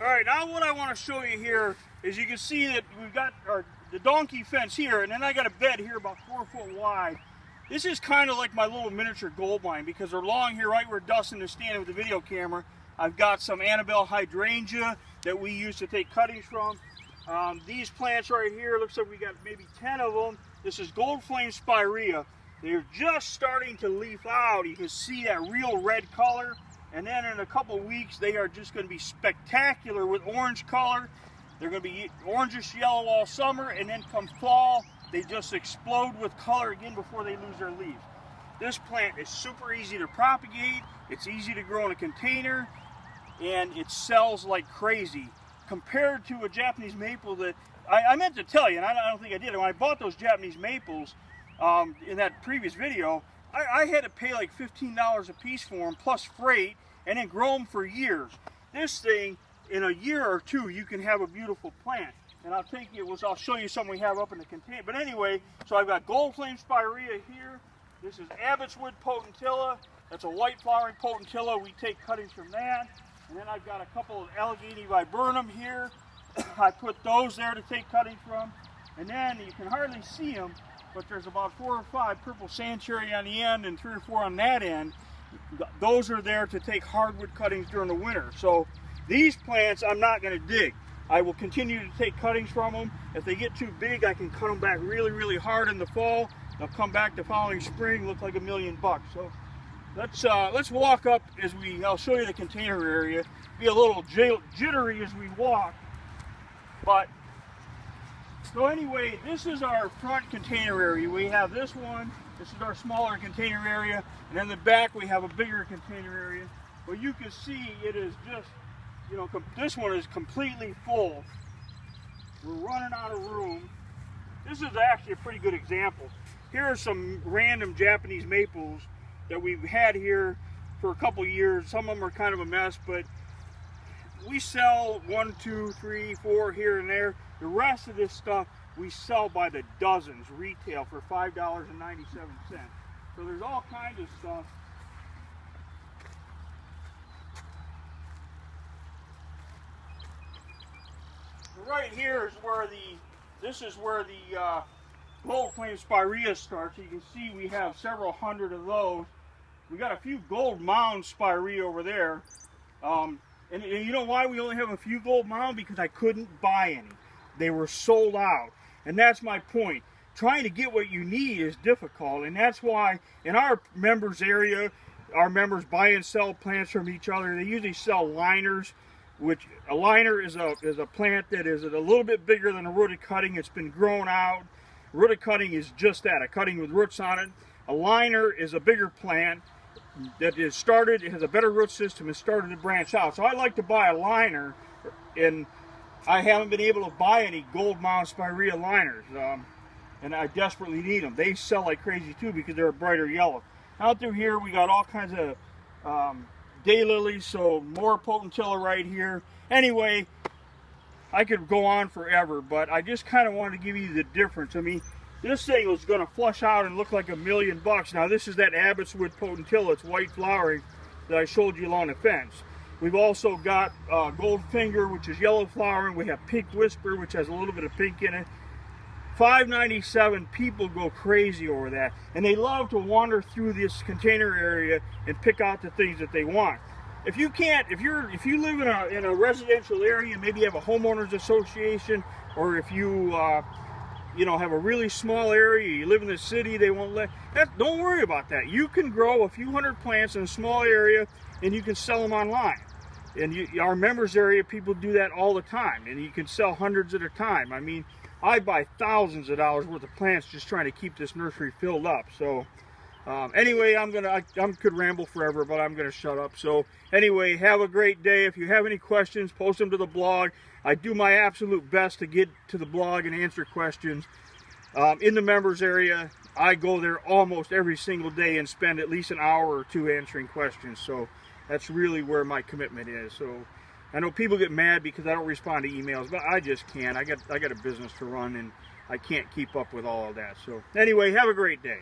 All right, now what I want to show you here is you can see that we've got the donkey fence here, and then I got a bed here about 4 foot wide. This is kind of like my little miniature gold mine because along here, right where Dustin is standing with the video camera, I've got some Annabelle hydrangea that we use to take cuttings from. These plants right here, looks like we got maybe 10 of them. This is Goldfinger Spirea. They're just starting to leaf out. You can see that real red color. And then in a couple of weeks, they are just going to be spectacular with orange color. They're going to be orangish yellow all summer, and then come fall, they just explode with color again before they lose their leaves. This plant is super easy to propagate. It's easy to grow in a container, and it sells like crazy. Compared to a Japanese maple that I meant to tell you, and I don't think I did. When I bought those Japanese maples in that previous video, I had to pay like $15 a piece for them, plus freight, and then grow them for years. This thing, in a year or two, you can have a beautiful plant. And I'll show you some we have up in the container. But anyway, so I've got Goldfinger Spirea here. This is Abbotswood potentilla. That's a white flowering potentilla. We take cuttings from that. And then I've got a couple of Allegheny viburnum here. I put those there to take cuttings from. And then you can hardly see them, but there's about 4 or 5 purple sand cherry on the end and 3 or 4 on that end. Those are there to take hardwood cuttings during the winter. So these plants I'm not going to dig. I will continue to take cuttings from them. If they get too big, I can cut them back really, really hard in the fall. They'll come back the following spring, look like $1 million. So let's walk up I'll show you the container area. Be a little jittery as we walk. So anyway, this is our front container area. We have this one. This is our smaller container area. And in the back, we have a bigger container area. But you can see it is just, this one is completely full. We're running out of room. This is actually a pretty good example. Here are some random Japanese maples that we've had here for a couple years. Some of them are kind of a mess, but we sell 1, 2, 3, 4 here and there. The rest of this stuff we sell by the dozens retail for $5.97. So there's all kinds of stuff. Right here is where this is where the Goldfinger Spirea starts. You can see we have several hundred of those. We got a few gold mound Spirea over there. And you know why we only have a few gold mound? Because I couldn't buy any. They were sold out. And that's my point. Trying to get what you need is difficult. And that's why in our members area, our members buy and sell plants from each other. They usually sell liners, which a liner is a plant that is a little bit bigger than a rooted cutting. It's been grown out. Rooted cutting is just that, a cutting with roots on it. A liner is a bigger plant that is started, it has a better root system and started to branch out. So I like to buy a liner, and I haven't been able to buy any gold mound Spirea liners, and I desperately need them. They sell like crazy too because they're a brighter yellow. Out through here we got all kinds of daylilies, so more potentilla right here. Anyway, I could go on forever, but I just kind of wanted to give you the difference. I mean, this thing was going to flush out and look like $1 million. Now this is that Abbotswood potentilla. It's white flowering that I showed you along the fence. We've also got Goldfinger, which is yellow flowering. We have Pink Whisper, which has a little bit of pink in it. $5.97. People go crazy over that, and they love to wander through this container area and pick out the things that they want. If you live in a residential area, maybe you have a homeowners association, or if you have a really small area, you live in the city, they won't let that. Don't worry about that. You can grow a few hundred plants in a small area, and you can sell them online. And our members area, people do that all the time, and you can sell hundreds at a time. I mean, I buy thousands of dollars worth of plants just trying to keep this nursery filled up. So anyway, I could ramble forever, but I'm gonna shut up. So anyway, have a great day. If you have any questions, post them to the blog. I do my absolute best to get to the blog and answer questions. In the members area, I go there almost every single day and spend at least an hour or two answering questions. So that's really where my commitment is. So I know people get mad because I don't respond to emails, but I just can't. I got a business to run, and I can't keep up with all of that. So anyway, have a great day.